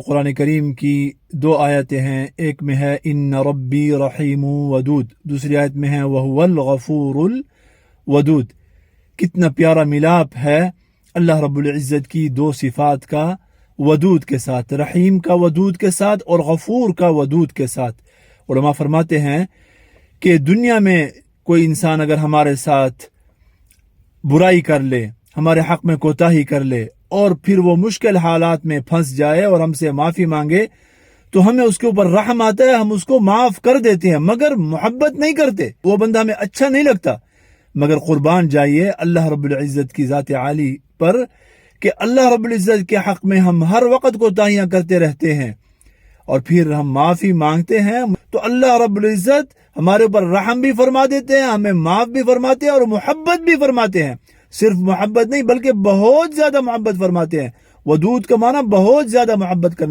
قرآن کریم کی دو آیتیں ہیں، ایک میں ہے ان ربی رحیم ودود، دوسری آیت میں ہے وہو الغفور الودود۔ کتنا پیارا ملاپ ہے اللہ رب العزت کی دو صفات کا، ودود کے ساتھ، رحیم کا ودود کے ساتھ اور غفور کا ودود کے ساتھ۔ علماء فرماتے ہیں کہ دنیا میں کوئی انسان اگر ہمارے ساتھ برائی کر لے، ہمارے حق میں کوتاہی کر لے اور پھر وہ مشکل حالات میں پھنس جائے اور ہم سے معافی مانگے تو ہمیں اس کے اوپر رحم آتا ہے، ہم اس کو معاف کر دیتے ہیں، مگر محبت نہیں کرتے، وہ بندہ ہمیں اچھا نہیں لگتا۔ مگر قربان جائیے اللہ رب العزت کی ذات عالی پر کہ اللہ رب العزت کے حق میں ہم ہر وقت کوتاہیاں کرتے رہتے ہیں اور پھر ہم معافی مانگتے ہیں تو اللہ رب العزت ہمارے اوپر رحم بھی فرما دیتے ہیں، ہمیں معاف بھی فرماتے ہیں اور محبت بھی فرماتے ہیں۔ صرف محبت نہیں بلکہ بہت زیادہ محبت فرماتے ہیں۔ ودود کا معنی بہت زیادہ محبت کرنے